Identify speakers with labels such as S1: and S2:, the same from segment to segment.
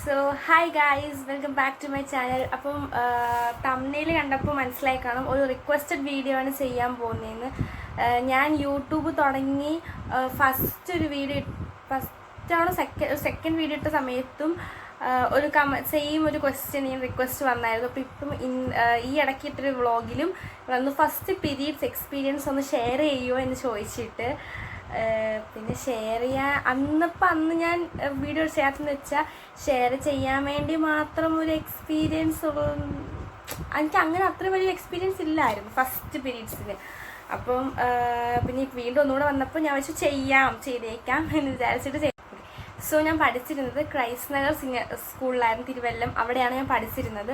S1: So hi guys, welcome back to my channel. അപ്പം thumbnail കണ്ടപ്പോൾ മനസ്സിലായി കാണും ഒരു റിക്വസ്റ്റഡ് വീഡിയോ ആണ് ചെയ്യാൻ പോകുന്നതെന്ന്. ഞാൻ യൂട്യൂബ് തുടങ്ങി ഫസ്റ്റ് ഒരു വീഡിയോ ഫസ്റ്റാണോ സെക്കൻഡ് വീഡിയോ ഇട്ട സമയത്തും ഒരു സെയിം ഒരു ക്വസ്റ്റ്യൻ റിക്വസ്റ്റ് വന്നായിരുന്നു. അപ്പോൾ ഇപ്പം ഈ ഇടയ്ക്ക് ഇട്ടൊരു വ്ളോഗിലും വന്ന് ഫസ്റ്റ് പീരീഡ്സ് എക്സ്പീരിയൻസ് ഒന്ന് ഷെയർ ചെയ്യുമോ എന്ന് ചോദിച്ചിട്ട് പിന്നെ ഷെയർ ചെയ്യാൻ അന്ന് ഞാൻ വീഡിയോ ചെയ്യാത്തെന്ന് വെച്ചാൽ ഷെയർ ചെയ്യാൻ വേണ്ടി മാത്രം ഒരു എക്സ്പീരിയൻസ് എനിക്ക് അങ്ങനെ അത്ര വലിയ എക്സ്പീരിയൻസ് ഇല്ലായിരുന്നു ഫസ്റ്റ് പീരീഡ്സിന്. അപ്പം പിന്നെ വീണ്ടും ഒന്നുകൂടെ വന്നപ്പോൾ ഞാൻ വെച്ച് ചെയ്തേക്കാം എന്ന് വിചാരിച്ചിട്ട് സോ ഞാൻ പഠിച്ചിരുന്നത് ക്രൈസ്റ്റ് നഗർ സ്കൂളിലായിരുന്നു, തിരുവല്ലം. അവിടെയാണ് ഞാൻ പഠിച്ചിരുന്നത്.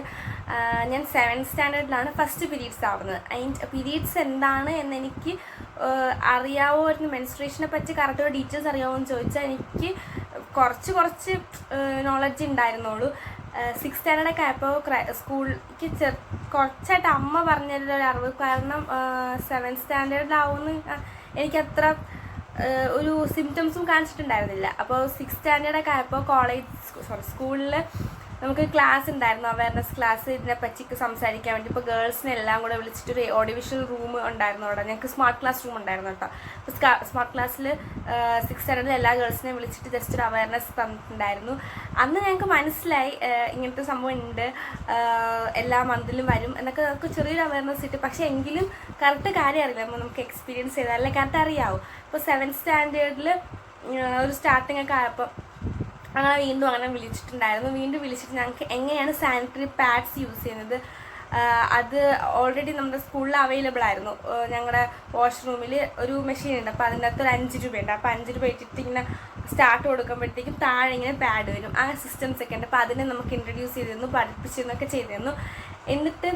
S1: ഞാൻ 7th സ്റ്റാൻഡേർഡിലാണ് ഫസ്റ്റ് പീരീഡ്സ് ആവുന്നത്. അതിൻ്റെ പീരീഡ്സ് എന്താണ് എന്നെനിക്ക് അറിയാവുമായിരുന്നു. മെൻസ്ട്രേഷനെ പറ്റി കറക്റ്റ് ഡീറ്റെയിൽസ് അറിയാമോ എന്ന് ചോദിച്ചാൽ എനിക്ക് കുറച്ച് നോളജ് ഉണ്ടായിരുന്നുള്ളൂ. 6th സ്റ്റാൻഡേർഡൊക്കെ ആയപ്പോൾ സ്കൂളിലേക്ക് കുറച്ചായിട്ട് അമ്മ പറഞ്ഞൊരു അറിവ്. കാരണം 7th സ്റ്റാൻഡേർഡിലാവുമെന്ന് എനിക്കത്ര ഒരു സിംറ്റംസും കാണിച്ചിട്ടുണ്ടായിരുന്നില്ല. അപ്പോൾ 6th സ്റ്റാൻഡേർഡൊക്കെ ആയപ്പോൾ സ്കൂളിൽ നമുക്ക് ക്ലാസ് ഉണ്ടായിരുന്നു, അവയർനെസ് ക്ലാസ്. ഇതിനെപ്പറ്റി സംസാരിക്കാൻ വേണ്ടി ഇപ്പോൾ ഗേൾസിനെ എല്ലാം കൂടെ വിളിച്ചിട്ടൊരു ഓഡിയോ വിഷ്വൽ റൂം ഉണ്ടായിരുന്നു. അവിടെ ഞങ്ങൾക്ക് സ്മാർട്ട് ക്ലാസ് റൂം ഉണ്ടായിരുന്നു കേട്ടോ. അപ്പോൾ സ്മാർട്ട് ക്ലാസ്സിൽ 6th സ്റ്റാൻഡേർഡിൽ എല്ലാ ഗേൾസിനെയും വിളിച്ചിട്ട് ജസ്റ്റ് ഒരു അവയർനെസ് തന്നിട്ടുണ്ടായിരുന്നു. അന്ന് ഞങ്ങൾക്ക് മനസ്സിലായി ഇങ്ങനത്തെ സംഭവം ഉണ്ട്, എല്ലാ മന്തിലും വരും എന്നൊക്കെ നമുക്ക് ചെറിയൊരു അവയർനെസ് കിട്ടും. പക്ഷേ എങ്കിലും കറക്റ്റ് കാര്യം അറിയില്ല, നമുക്ക് എക്സ്പീരിയൻസ് ചെയ്താലേ കറക്റ്റ് അറിയാവും. ഇപ്പോൾ 7th സ്റ്റാൻഡേർഡിൽ ഒരു സ്റ്റാർട്ടിങ് ഒക്കെ ആയപ്പോൾ അങ്ങനെ വീണ്ടും വിളിച്ചിട്ടുണ്ടായിരുന്നു. വീണ്ടും വിളിച്ചിട്ട് ഞങ്ങൾക്ക് എങ്ങനെയാണ് സാനിറ്ററി പാഡ്സ് യൂസ് ചെയ്യുന്നത് അത് ഓൾറെഡി നമ്മുടെ സ്കൂളിൽ അവൈലബിൾ ആയിരുന്നു. ഞങ്ങളുടെ വാഷ്റൂമിൽ ഒരു മെഷീൻ ഉണ്ട്. അപ്പോൾ അതിൻ്റെ അകത്ത് ഒരു 5 രൂപയുണ്ട്. അപ്പോൾ 5 രൂപ ഇട്ടിട്ട് ഇങ്ങനെ സ്റ്റാർട്ട് കൊടുക്കുമ്പോഴത്തേക്കും താഴെ ഇങ്ങനെ പാഡ് വരും. ആ സിസ്റ്റംസ് ഒക്കെ ഉണ്ട്. അപ്പോൾ അതിനെ നമുക്ക് ഇൻട്രൊഡ്യൂസ് ചെയ്തിരുന്നു, പഠിപ്പിച്ചിരുന്നൊക്കെ ചെയ്തിരുന്നു. എന്നിട്ട്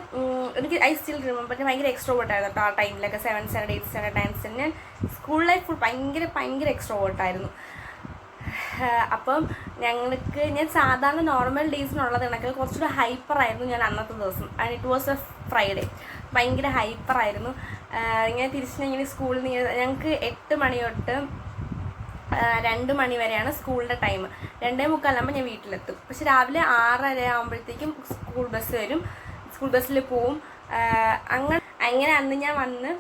S1: എനിക്ക് ഐ സ്റ്റിൽ റിമെമ്പർ ഭയങ്കര എക്സ്ട്രോവേർട്ടായിരുന്നു കേട്ടോ ആ ടൈമിലൊക്കെ. 7th standard 8th standard 9th standard ഞാൻ സ്കൂൾ ലൈഫ് ഫുൾ ഭയങ്കര എക്സ്ട്രോവേർട്ടായിരുന്നു. അപ്പം ഞാൻ സാധാരണ നോർമൽ ഡേയ്സിനുള്ളത് കണക്കിൽ കുറച്ചുകൂടെ ഹൈപ്പറായിരുന്നു ഞാൻ അന്നത്തെ ദിവസം. And it was A Friday. ഭയങ്കര ഹൈപ്പറായിരുന്നു. ഇങ്ങനെ തിരിച്ചിങ്ങനെ സ്കൂളിൽ നിന്ന് ഞങ്ങൾക്ക് 8 മണി തൊട്ട് 2 മണി വരെയാണ് സ്കൂളിൻ്റെ ടൈം. 2:45 ഞാൻ വീട്ടിലെത്തും. പക്ഷെ രാവിലെ 6:30 ആകുമ്പോഴത്തേക്കും സ്കൂൾ ബസ് വരും. സ്കൂൾ ബസ്സിൽ പോവും. അങ്ങനെ അന്ന് ഞാൻ വന്ന്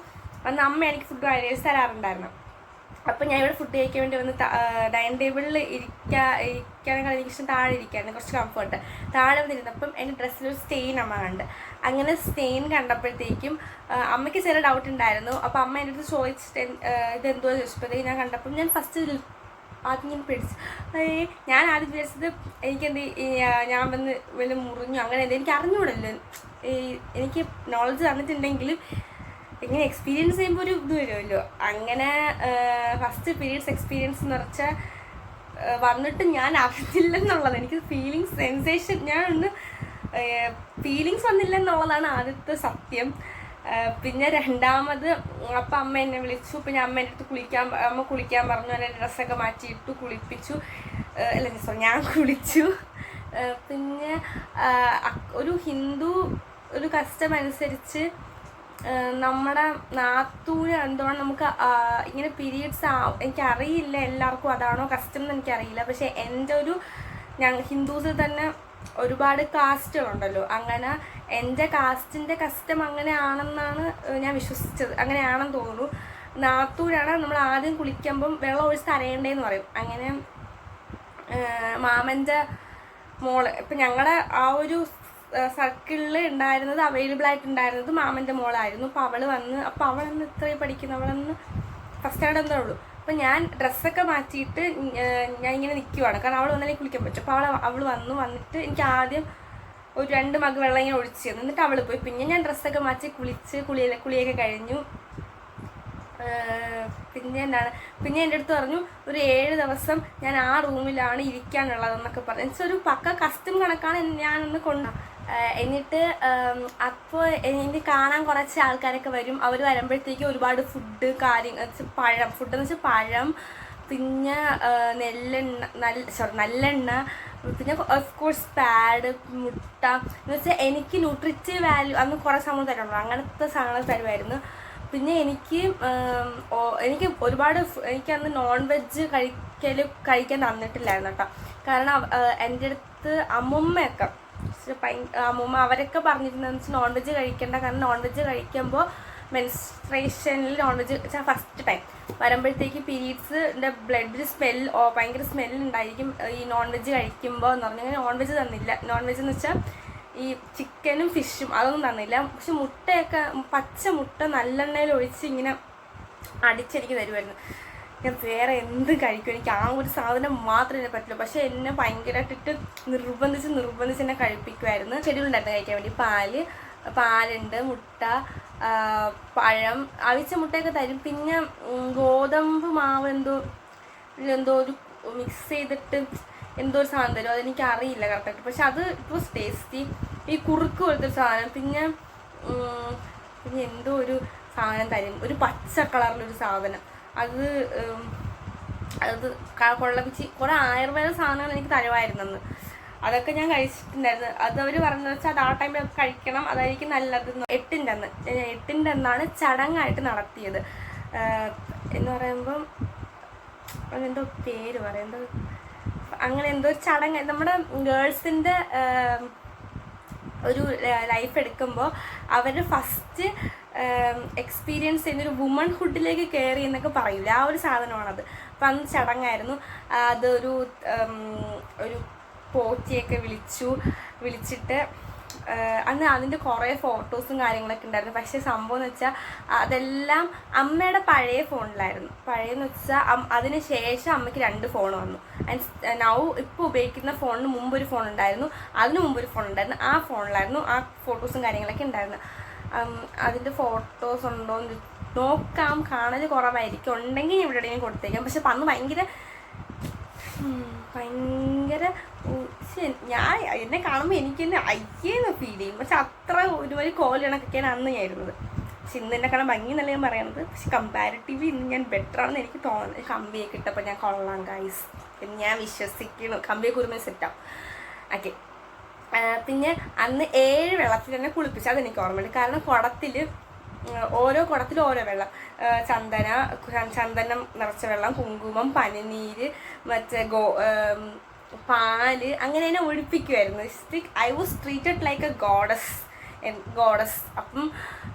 S1: അമ്മ എനിക്ക് ഫുഡ് അരേഴ്സ് തരാറുണ്ടായിരുന്നു. അപ്പോൾ ഞാൻ ഇവിടെ ഫുഡ് കഴിക്കാൻ വേണ്ടി വന്ന് ഡൈനിങ് ടേബിളിൽ ഇരിക്കാനൊക്കെ എനിക്കിഷ്ടം താഴെ ഇരിക്കായിരുന്നു, കുറച്ച് കംഫർട്ട്. താഴെ വന്നിരുന്നപ്പം എൻ്റെ ഡ്രസ്സിലൊരു സ്റ്റെയിൻ അമ്മ കണ്ട്. അങ്ങനെ സ്റ്റെയിൻ കണ്ടപ്പോഴത്തേക്കും അമ്മയ്ക്ക് ചെറിയ ഡൗട്ട് ഉണ്ടായിരുന്നു. അപ്പോൾ അമ്മ എൻ്റെ അടുത്ത് ചോദിച്ചിട്ട് ഇതെന്തോ ചോദിച്ചപ്പോഴത്തേക്കും ഞാൻ കണ്ടപ്പം ഞാൻ ഫസ്റ്റ് ആദ്യം ഞാൻ പിടിച്ചു. ഞാൻ ആദ്യം വിചാരിച്ചത് ഞാൻ വന്ന് വല്ല മുറിഞ്ഞു അങ്ങനെ എനിക്ക് അറിഞ്ഞുകൂടല്ലോ. എനിക്ക് നോളജ് തന്നിട്ടുണ്ടെങ്കിലും ഇങ്ങനെ എക്സ്പീരിയൻസ് ചെയ്യുമ്പോൾ ഒരു ഇത് വരുമല്ലോ. അങ്ങനെ ഫസ്റ്റ് പീരീഡ്സ് എക്സ്പീരിയൻസ് എന്ന് വെച്ചാൽ വന്നിട്ട് ഞാൻ അറിഞ്ഞില്ലെന്നുള്ളത്. എനിക്ക് സെൻസേഷൻ ഫീലിങ്സ് വന്നില്ലെന്നുള്ളതാണ് ആദ്യത്തെ സത്യം. പിന്നെ രണ്ടാമത് അപ്പം അമ്മ എന്നെ വിളിച്ചു. പിന്നെ അമ്മ എൻ്റെ അടുത്ത് അമ്മ കുളിക്കാൻ പറഞ്ഞു. എൻ്റെ ഡ്രസ്സൊക്കെ മാറ്റിയിട്ടു കുളിപ്പിച്ചു. ഞാൻ കുളിച്ചു. പിന്നെ ഒരു ഹിന്ദു ഒരു കസ്റ്റം അനുസരിച്ച് നമ്മുടെ നാത്തൂര് എന്തുകൊണ്ട് നമുക്ക് ഇങ്ങനെ പീരീഡ്സ് എനിക്കറിയില്ല എല്ലാവർക്കും അതാണോ കസ്റ്റം എന്ന് എനിക്കറിയില്ല. പക്ഷേ എൻ്റെ ഹിന്ദുസിൽ തന്നെ ഒരുപാട് കാസ്റ്റുകളുണ്ടല്ലോ. അങ്ങനെ എൻ്റെ കാസ്റ്റിൻ്റെ കസ്റ്റം അങ്ങനെയാണെന്നാണ് ഞാൻ വിശ്വസിച്ചത്. അങ്ങനെയാണെന്ന് തോന്നുന്നു. നാത്തൂരാണ് നമ്മൾ ആദ്യം കുളിക്കുമ്പം വെള്ളം ഒഴിച്ച് തരയേണ്ടതെന്ന് പറയും. അങ്ങനെ മാമൻ്റെ മോള് ഇപ്പം ഞങ്ങളുടെ ആ ഒരു സർക്കിളിൽ ഉണ്ടായിരുന്നത് അവൈലബിൾ ആയിട്ടുണ്ടായിരുന്നത് മാമൻ്റെ മോളായിരുന്നു. അപ്പോൾ അവളന്ന് ഇത്രയും പഠിക്കുന്നു, അവളന്ന് ഫസ്റ്റ് സ്റ്റാൻഡേർഡ് എന്തേ ഉള്ളൂ. അപ്പോൾ ഞാൻ ഡ്രസ്സൊക്കെ മാറ്റിയിട്ട് ഞാൻ ഇങ്ങനെ നിൽക്കുവാണ്. കാരണം അവൾ വന്നാലേ കുളിക്കാൻ പറ്റും. അപ്പോൾ അവൾ വന്നിട്ട് എനിക്ക് ആദ്യം ഒരു 2 മഗ് വെള്ളം ഇങ്ങനെ ഒഴിച്ച് തന്നു. എന്നിട്ട് അവൾ പോയി. പിന്നെ ഞാൻ ഡ്രസ്സൊക്കെ മാറ്റി കുളിയൊക്കെ കഴിഞ്ഞു. പിന്നെ എൻ്റെ അടുത്ത് പറഞ്ഞു ഒരു 7 ദിവസം ഞാൻ ആ റൂമിലാണ് ഇരിക്കാനുള്ളതെന്നൊക്കെ പറഞ്ഞു. എന്നുവെച്ചാൽ ഒരു പക്ക കസ്റ്റം കണക്കാണ് ഞാനൊന്ന് എന്നിട്ട് അപ്പോൾ എനിക്ക് കാണാൻ കുറച്ച് ആൾക്കാരൊക്കെ വരും. അവർ വരുമ്പോഴത്തേക്കും ഒരുപാട് ഫുഡ് ഫുഡെന്ന് വെച്ചാൽ പഴം, പിന്നെ നല്ലെണ്ണ, പിന്നെ ഓഫ് കോഴ്സ് പാഡ്, മുട്ട എന്ന് വെച്ചാൽ എനിക്ക് ന്യൂട്രിറ്റീവ് വാല്യൂ അന്ന് കുറേ സമയം തരുള്ളൂ. അങ്ങനത്തെ സാധനങ്ങൾ തരുമായിരുന്നു. പിന്നെ എനിക്ക് ഒരുപാട് എനിക്കന്ന് നോൺ വെജ് ചിക്കൽ കഴിക്കാൻ തന്നിട്ടില്ലായിരുന്നു കേട്ടോ. കാരണം എൻ്റെ അടുത്ത് അമ്മുമ്മയൊക്കെ അമ്മുമ്മ അവരൊക്കെ പറഞ്ഞിരുന്നതെന്ന് വെച്ചാൽ നോൺ വെജ് കഴിക്കേണ്ട. കാരണം നോൺ വെജ് കഴിക്കുമ്പോൾ മെൻസ്ട്രേഷനിൽ നോൺ വെജ് ഫസ്റ്റ് ടൈം വരുമ്പോഴത്തേക്ക് പീരീഡ്സിൻ്റെ ബ്ലഡിൽ ഭയങ്കര സ്മെല്ലുണ്ടായിരിക്കും ഈ നോൺ വെജ് കഴിക്കുമ്പോൾ എന്ന് പറഞ്ഞാൽ നോൺ വെജ് തന്നില്ല. നോൺ വെജ് എന്ന് വെച്ചാൽ ഈ ചിക്കനും ഫിഷും അതൊന്നും തന്നില്ല. പക്ഷെ മുട്ടയൊക്കെ പച്ച മുട്ട നല്ലെണ്ണയിൽ ഒഴിച്ച് ഇങ്ങനെ അടിച്ചെനിക്ക് തരുമായിരുന്നു. ഞാൻ വേറെ എന്ത് കഴിക്കും, എനിക്ക് ആ ഒരു സാധനം മാത്രമേ എന്നെ പറ്റുള്ളൂ. പക്ഷെ എന്നെ ഭയങ്കരമായിട്ടിട്ട് നിർബന്ധിച്ച് എന്നെ കഴിപ്പിക്കുമായിരുന്നു. ഷെഡ്യൂളുണ്ടായിരുന്നു കഴിക്കാൻ വേണ്ടി. പാലുണ്ട്, മുട്ട, പഴം, അവിച്ച മുട്ടയൊക്കെ തരും. പിന്നെ ഗോതമ്പ് മാവ് എന്തോ ഒരു മിക്സ് ചെയ്തിട്ട് എന്തോ ഒരു സാധനം തരും. അതെനിക്ക് അറിയില്ല കറക്റ്റായിട്ട്. പക്ഷെ അത് ഇറ്റ് വാസ് ടേസ്റ്റി. ഈ കുറുക്ക് പോലത്തെ സാധനം. പിന്നെ എന്തോ ഒരു സാധനം തരും, ഒരു പച്ച കളറിലൊരു സാധനം. അത് കൊള്ളപ്പിച്ച് കുറേ ആയുർവേദ സാധനങ്ങൾ എനിക്ക് തരുമായിരുന്നെന്ന്. അതൊക്കെ ഞാൻ കഴിച്ചിട്ടുണ്ടായിരുന്നു. അത് അവർ പറഞ്ഞതെന്ന് വെച്ചാൽ അത് ആ ടൈമിലൊക്കെ കഴിക്കണം, അതായിരിക്കും നല്ലത്. 8ൻ്റെ അന്നാണ് ചടങ്ങായിട്ട് നടത്തിയത്. എന്ന് പറയുമ്പം അതെന്തോ പേര് എന്തോ അങ്ങനെ എന്തോ ഒരു ചടങ്ങ്. നമ്മുടെ ഗേൾസിൻ്റെ ഒരു ലൈഫ് എടുക്കുമ്പോൾ അവർ ഫസ്റ്റ് എക്സ്പീരിയൻസ് ചെയ്യുന്നൊരു വുമൺഹുഡിലേക്ക് കയറി എന്നൊക്കെ പറയില്ല, ആ ഒരു സാധനമാണത്. അപ്പം അന്ന് ചടങ്ങായിരുന്നു. അതൊരു പോറ്റിയൊക്കെ വിളിച്ചിട്ട് അന്ന് അതിൻ്റെ കുറേ ഫോട്ടോസും കാര്യങ്ങളൊക്കെ ഉണ്ടായിരുന്നു. പക്ഷേ സംഭവം എന്ന് വെച്ചാൽ അതെല്ലാം അമ്മയുടെ പഴയ ഫോണിലായിരുന്നു. പഴയെന്ന് വെച്ചാൽ അതിന് ശേഷം അമ്മയ്ക്ക് 2 ഫോൺ വന്നു. ആൻഡ് ഇപ്പോൾ ഉപയോഗിക്കുന്ന ഫോണിന് മുമ്പൊരു ഫോൺ ഉണ്ടായിരുന്നു, അതിന് മുമ്പൊരു ഫോൺ ഉണ്ടായിരുന്നു. ആ ഫോണിലായിരുന്നു ആ ഫോട്ടോസും കാര്യങ്ങളൊക്കെ ഉണ്ടായിരുന്നു. അതിൻ്റെ ഫോട്ടോസ് ഉണ്ടോ എന്ന് നോക്കാം, കാണൽ കുറവായിരിക്കും. ഉണ്ടെങ്കിൽ ഞാൻ ഇവിടെ കൊടുത്തേക്കാം. പക്ഷെ അന്ന് ഭയങ്കര എന്നെ കാണുമ്പോൾ എനിക്ക് തന്നെ അയ്യേന്ന് ഫീൽ ചെയ്യും. പക്ഷെ അത്ര ഒരുമാതിരി കോലണക്കൊക്കെയാണ് അന്ന് ഞാൻ ഇരുന്നത്. പക്ഷെ ഇന്ന് എന്നെ കാണാൻ ഭംഗി എന്നല്ല ഞാൻ പറയണത്. പക്ഷെ കമ്പാരിറ്റീവ്ലി ഇന്ന് ഞാൻ ബെറ്റർ ആണെന്ന് എനിക്ക് തോന്നുന്നത്. കമ്പിയൊക്കെ ഇട്ടപ്പോൾ ഞാൻ കൊള്ളാം ഗൈസ് എന്ന് ഞാൻ വിശ്വസിക്കുന്നു. കമ്പിയൊക്കെ ഒരുമാതിരി സെറ്റാവും. ഓക്കെ. പിന്നെ അന്ന് 7 വെള്ളത്തിൽ തന്നെ കുളിപ്പിച്ചു. അതെനിക്ക് ഓർമ്മയുണ്ട്. കാരണം ഓരോ കുടത്തിലും ഓരോ വെള്ളം. ചന്ദനം നിറച്ച വെള്ളം, കുങ്കുമം, പനിനീര്, മറ്റേ പാല്, അങ്ങനെ തന്നെ ഒഴിപ്പിക്കുമായിരുന്നു. I was treated like a goddess. അപ്പം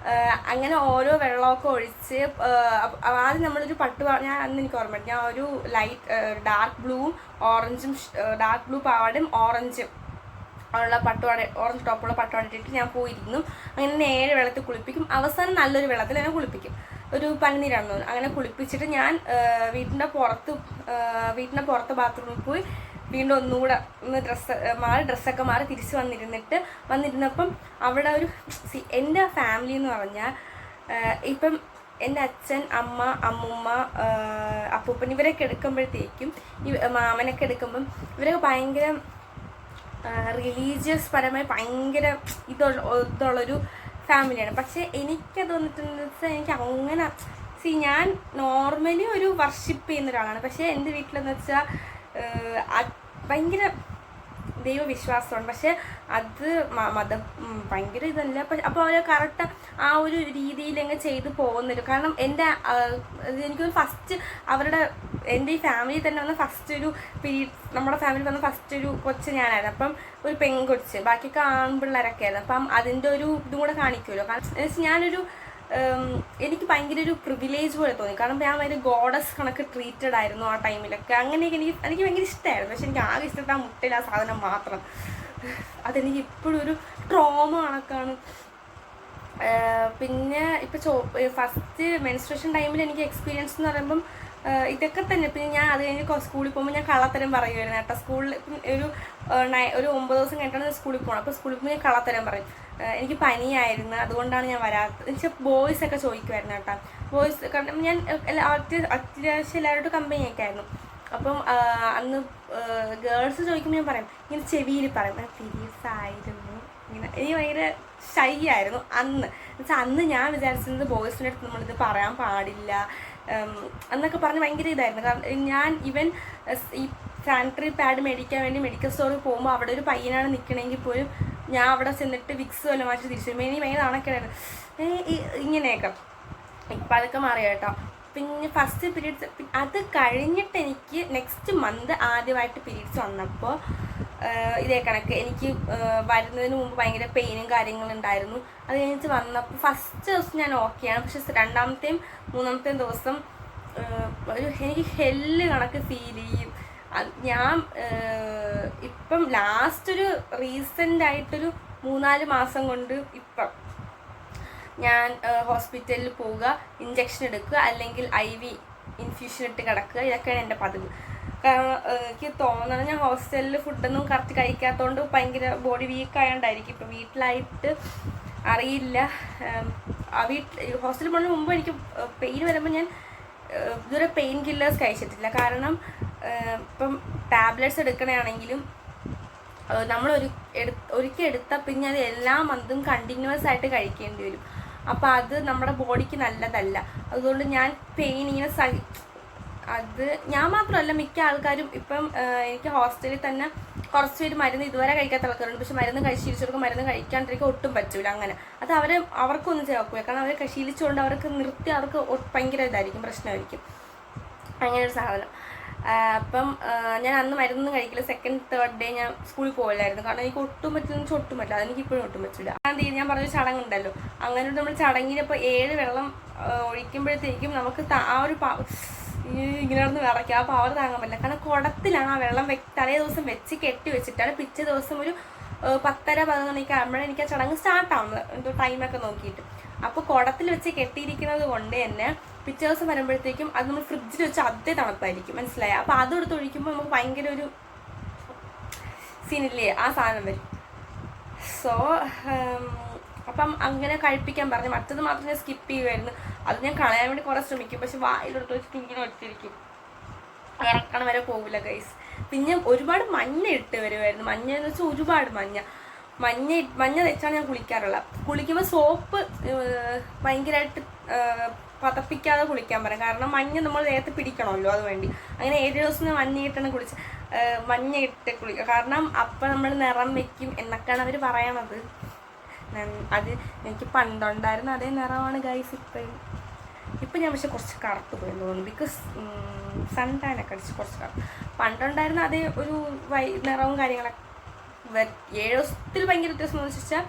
S1: അങ്ങനെ ഓരോ വെള്ളമൊക്കെ ഒഴിച്ച് ആദ്യം നമ്മളൊരു ഞാൻ അന്ന് എനിക്ക് ഓർമ്മയുണ്ട്. ഞാൻ ഒരു ഡാർക്ക് ബ്ലൂ പാവാടയും ഓറഞ്ചും ഉള്ള ഓറഞ്ച് ടോപ്പുള്ള പട്ടുപാട ഇട്ടിട്ട് ഞാൻ പോയിരുന്നു. അങ്ങനെ 7 വെള്ളത്തിൽ കുളിപ്പിക്കും. അവസാനം നല്ലൊരു വെള്ളത്തിൽ എന്നെ കുളിപ്പിക്കും. ഒരു പനിനീരാണെന്ന് തോന്നുന്നു. അങ്ങനെ കുളിപ്പിച്ചിട്ട് ഞാൻ വീട്ടിൻ്റെ പുറത്ത് ബാത്റൂമിൽ പോയി വീണ്ടും ഒന്നുകൂടെ ഡ്രസ്സൊക്കെ മാറി തിരിച്ച് വന്നിരുന്നപ്പം അവിടെ എൻ്റെ ഫാമിലി എന്ന് പറഞ്ഞാൽ ഇപ്പം എൻ്റെ അച്ഛൻ, അമ്മ, അമ്മുമ്മ, അപ്പൂപ്പൻ ഇവരൊക്കെ എടുക്കുമ്പോഴത്തേക്കും മാമനൊക്കെ എടുക്കുമ്പം ഇവരൊക്കെ ഭയങ്കര റിലീജിയസ് പരമായി ഭയങ്കര ഇതുള്ളൊരു ഫാമിലിയാണ്. പക്ഷേ എനിക്ക് തോന്നിട്ടെന്ന് വെച്ചാൽ എനിക്ക് അങ്ങനെ ഞാൻ നോർമലി ഒരു വർഷിപ്പ് ചെയ്യുന്ന ഒരാളാണ്. പക്ഷേ എൻ്റെ വീട്ടിലെന്ന് വെച്ചാൽ ഭയങ്കര ദൈവവിശ്വാസമാണ്. പക്ഷെ അത് ഭയങ്കര ഇതല്ല. അപ്പോൾ അവർ കറക്റ്റ് ആ ഒരു രീതിയിലങ്ങ് ചെയ്ത് പോകുന്നില്ല. കാരണം എനിക്കൊരു ഫസ്റ്റ് എൻ്റെ ഈ ഫാമിലി തന്നെ വന്ന ഫസ്റ്റ് ഒരു നമ്മുടെ ഫാമിലി വന്ന ഫസ്റ്റ് ഒരു കൊച്ച് ഞാനായിരുന്നു. അപ്പം ഒരു പെൺകൊച്ച്, ബാക്കിയൊക്കെ ആൺപിള്ളേരൊക്കെ ആയിരുന്നു. അപ്പം അതിൻ്റെ ഒരു ഇതും കൂടെ കാണിക്കുമല്ലോ. കാരണം ഞാനൊരു എനിക്ക് ഭയങ്കര ഒരു പ്രിവിലേജ് പോലെ തോന്നി. കാരണം ഞാൻ ഭയങ്കര ഗോഡസ് കണക്ക് ട്രീറ്റഡ് ആയിരുന്നു ആ ടൈമിലൊക്കെ. അങ്ങനെയൊക്കെ എനിക്ക് ഭയങ്കര ഇഷ്ടമായിരുന്നു. പക്ഷെ എനിക്ക് ആകെ ഇഷ്ടപ്പെട്ട ആ മുട്ടയിൽ ആ സാധനം മാത്രം. അതെനിക്ക് ഇപ്പോഴും ഒരു ട്രോമ കണക്കാണ്. പിന്നെ ഇപ്പം ഫസ്റ്റ് മെൻസ്ട്രേഷൻ ടൈമിൽ എനിക്ക് എക്സ്പീരിയൻസ് എന്ന് പറയുമ്പം ഇതൊക്കെ തന്നെ. പിന്നെ ഞാൻ അത് കഴിഞ്ഞ് സ്കൂളിൽ പോകുമ്പോൾ ഞാൻ കള്ളത്തരം പറയുമായിരുന്നു കേട്ടോ. സ്കൂളിൽ ഒരു 9 ദിവസം കഴിഞ്ഞിട്ടാണ് സ്കൂളിൽ പോകണം. അപ്പോൾ സ്കൂളിൽ പോകുമ്പോൾ ഞാൻ കള്ളത്തരം പറയും. എനിക്ക് പനിയായിരുന്നു, അതുകൊണ്ടാണ് ഞാൻ വരാത്തത്. എന്നുവെച്ചാൽ ബോയ്സൊക്കെ ചോദിക്കുമായിരുന്നു കേട്ടോ. ബോയ്സ് കാരണം ഞാൻ അത്യാവശ്യം എല്ലാവരോടും കമ്പനിയൊക്കെ ആയിരുന്നു. അപ്പം അന്ന് ഗേൾസ് ചോദിക്കുമ്പോൾ ഞാൻ പറയും, ഇങ്ങനെ ചെവിയിൽ പറയും പീരീഡ്സ് ആയിരുന്നു ഇങ്ങനെ. എനിക്ക് ഭയങ്കര ഷൈ ആയിരുന്നു അന്ന്. എന്നുവെച്ചാൽ അന്ന് ഞാൻ വിചാരിച്ചത് ബോയ്സിൻ്റെ അടുത്ത് നമ്മളിത് പറയാൻ പാടില്ല എന്നൊക്കെ പറഞ്ഞ് ഭയങ്കര ഇതായിരുന്നു. കാരണം ഞാൻ ഈ സാനിറ്ററി പാഡ് മേടിക്കാൻ വേണ്ടി മെഡിക്കൽ സ്റ്റോറിൽ പോകുമ്പോൾ അവിടെ ഒരു പയ്യനാണ് നിൽക്കണമെങ്കിൽ പോലും ഞാൻ അവിടെ ചെന്നിട്ട് വിക്സ് വല്ല മാറ്റി തിരിച്ചു വരുമ്പോൾ എനിക്ക് ഭയങ്കര നാണക്കേടായിരുന്നു ഇങ്ങനെയൊക്കെ. ഇപ്പം അതൊക്കെ മാറിയ കേട്ടോ. പിന്നെ ഫസ്റ്റ് പീരീഡ്സ് അത് കഴിഞ്ഞിട്ട് എനിക്ക് നെക്സ്റ്റ് മന്ത് ആദ്യമായിട്ട് പീരീഡ്സ് വന്നപ്പോൾ ഇതേ കണക്ക് എനിക്ക് വരുന്നതിന് മുമ്പ് ഭയങ്കര പെയിനും കാര്യങ്ങളും ഉണ്ടായിരുന്നു. അത് കഴിഞ്ഞിട്ട് വന്നപ്പോൾ ഫസ്റ്റ് ദിവസം ഞാൻ ഓക്കെയാണ്. പക്ഷെ രണ്ടാമത്തെയും മൂന്നാമത്തെയും ദിവസം എനിക്ക് ഹെല്ല് കണക്ക് ഫീൽ ചെയ്യും. ഞാൻ ഇപ്പം ലാസ്റ്റ് ഒരു റീസെൻ്റ് ആയിട്ടൊരു 3-4 മാസം കൊണ്ട് ഇപ്പം ഞാൻ ഹോസ്പിറ്റലിൽ പോവുക, ഇഞ്ചക്ഷൻ എടുക്കുക, അല്ലെങ്കിൽ IV ഇൻഫ്യൂഷൻ ഇട്ട് കിടക്കുക. ഇതൊക്കെയാണ് എൻ്റെ പതിവ്. കാരണം എനിക്ക് തോന്നണം ഞാൻ ഹോസ്റ്റലിൽ ഫുഡൊന്നും കറക്റ്റ് കഴിക്കാത്തതുകൊണ്ട് ഭയങ്കര ബോഡി വീക്ക് ആയതുകൊണ്ടായിരിക്കും. ഇപ്പം വീട്ടിലായിട്ട് അറിയില്ല. ഹോസ്റ്റലിൽ പോകുന്നതിന് മുമ്പ് എനിക്ക് പെയിൻ വരുമ്പോൾ ഞാൻ ഇതുവരെ പെയിൻ കില്ലേഴ്സ് കഴിച്ചിട്ടില്ല. കാരണം ഇപ്പം ടാബ്ലറ്റ്സ് എടുക്കണമെങ്കിലും നമ്മൾ ഒരിക്കൽ എടുത്താൽ പിന്നെ അത് എല്ലാ മന്തും കണ്ടിന്യൂസ് ആയിട്ട് കഴിക്കേണ്ടി വരും. അപ്പോൾ അത് നമ്മുടെ ബോഡിക്ക് നല്ലതല്ല. അതുകൊണ്ട് ഞാൻ പെയിൻ ഇങ്ങനെ അത് ഞാൻ മാത്രമല്ല മിക്ക ആൾക്കാരും ഇപ്പം എനിക്ക് ഹോസ്റ്റലിൽ തന്നെ കുറച്ച് പേര് മരുന്ന് ഇതുവരെ കഴിക്കാത്ത ആൾക്കാരുണ്ട്. പക്ഷെ മരുന്ന് ശീലിച്ചവർക്ക് മരുന്ന് കഴിക്കാണ്ടിരിക്കാൻ ഒട്ടും പറ്റില്ല. അങ്ങനെ അത് അവർക്കൊന്നും ചെയ്യാക്കൂല. കാരണം അവർ ശീലിച്ചുകൊണ്ട് അവർക്ക് നിർത്തി അവർക്ക് ഭയങ്കര ഇതായിരിക്കും, പ്രശ്നമായിരിക്കും. അങ്ങനെ ഒരു സാധനം. അപ്പം ഞാൻ അന്ന് മരുന്നൊന്നും കഴിക്കില്ല. 2nd 3rd ഡേ ഞാൻ സ്കൂളിൽ പോകില്ലായിരുന്നു. കാരണം എനിക്ക് ഒട്ടും പറ്റില്ലെന്ന് ഒട്ടും പറ്റില്ല. അതെനിക്ക് ഇപ്പോഴും ഒട്ടും പറ്റില്ല. ഞാൻ പറഞ്ഞ ചടങ്ങുണ്ടല്ലോ, അങ്ങനെ നമ്മൾ ചടങ്ങിനിപ്പോൾ 7 വെള്ളം ഒഴിക്കുമ്പോഴത്തേക്കും നമുക്ക് ആ ഒരു ഇങ്ങനെ നടന്ന് വിറയ്ക്കും. ആ പവർ താങ്ങാൻ പറ്റില്ല. കാരണം കുടത്തിലാണ് ആ വെള്ളം തലേ ദിവസം വെച്ച് കെട്ടി വെച്ചിട്ടാണ് പിറ്റേ ദിവസം ഒരു 10-11 മണിക്ക് ആകുമ്പോഴേ എനിക്ക് ആ ചടങ്ങ് സ്റ്റാർട്ടാവുന്നത്, എന്തോ ടൈമൊക്കെ നോക്കിയിട്ട്. അപ്പോൾ കുടത്തിൽ വെച്ച് കെട്ടിയിരിക്കുന്നത് കൊണ്ട് തന്നെ പിറ്റേ ദിവസം വരുമ്പോഴത്തേക്കും അത് നമ്മൾ ഫ്രിഡ്ജിൽ വെച്ച് അതേ തണുപ്പായിരിക്കും, മനസ്സിലായി. അപ്പോൾ അതെടുത്ത് ഒഴിക്കുമ്പോൾ നമുക്ക് ഭയങ്കര ഒരു സീനില്ലേ, ആ സാധനം വരും. സോ അപ്പം അങ്ങനെ കഴിപ്പിക്കാൻ പറഞ്ഞു. മറ്റത് മാത്രം ഞാൻ സ്കിപ്പ് ചെയ്യുമായിരുന്നു. അത് ഞാൻ കളയാൻ വേണ്ടി കുറേ ശ്രമിക്കും. പക്ഷെ വായിലെടുത്ത് വെച്ചിട്ട് ഇങ്ങനെ വെച്ചിരിക്കും, ഇറക്കണം വരെ പോകില്ല ഗൈസ്. പിന്നെ ഒരുപാട് മഞ്ഞ ഇട്ട് വരുമായിരുന്നു. മഞ്ഞ എന്ന് വെച്ചാൽ ഒരുപാട് മഞ്ഞ വെച്ചാണ് ഞാൻ കുളിക്കാറുള്ളത്. കുളിക്കുമ്പോൾ സോപ്പ് ഭയങ്കരമായിട്ട് പതപ്പിക്കാതെ കുളിക്കാൻ പറയാം. കാരണം മഞ്ഞ നമ്മൾ നേരത്തെ പിടിക്കണമല്ലോ, അതുവേണ്ടി. അങ്ങനെ 7 ദിവസം മഞ്ഞ ഇട്ടാണ് മഞ്ഞ ഇട്ട് കുളിക്കുക. കാരണം അപ്പം നമ്മൾ നിറം വെക്കും എന്നൊക്കെയാണ് അവർ പറയണത്. അത് എനിക്ക് പണ്ടുണ്ടായിരുന്ന അതേ നിറമാണ് ഗൈസ് ഇപ്പം ഞാൻ പക്ഷെ കുറച്ച് കറുത്ത് പോയി തോന്നുന്നു. ബിക്കോസ് സൺ ടാനൊക്കെ അടിച്ച് കുറച്ച് കറുത്ത്. പണ്ടുണ്ടായിരുന്ന അതേ ഒരു നിറവും കാര്യങ്ങളൊക്കെ 7 ദിവസത്തിൽ ഭയങ്കര വ്യത്യാസം എന്ന് വെച്ചാൽ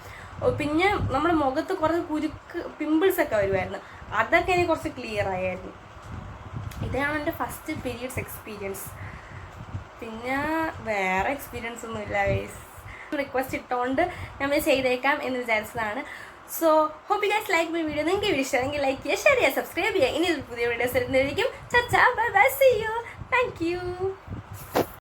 S1: പിന്നെ നമ്മുടെ മുഖത്ത് കുറച്ച് പിമ്പിൾസൊക്കെ വരുമായിരുന്നു. അതൊക്കെ എനിക്ക് കുറച്ച് ക്ലിയർ ആയിരുന്നു. ഇതാണ് എൻ്റെ ഫസ്റ്റ് പീരിയഡ്സ് എക്സ്പീരിയൻസ്. പിന്നെ വേറെ എക്സ്പീരിയൻസ് ഒന്നുമില്ല ഗൈസ്. റിക്വസ്റ്റ് ഇട്ടുകൊണ്ട് നമ്മൾ ചെയ്തേക്കാം എന്ന് വിചാരിച്ചതാണ്. So hope you guys like my video. നിങ്ങൾക്ക് വീഡിയോ ഇഷ്ടമെങ്കിൽ ലൈക്ക് ചെയ്യുക, ഷെയർ ചെയ്യുക, സബ്സ്ക്രൈബ് ചെയ്യുക. ഇനി പുതിയ വീഡിയോസ് വരുന്നതായിരിക്കും. Bye bye, see you, thank U.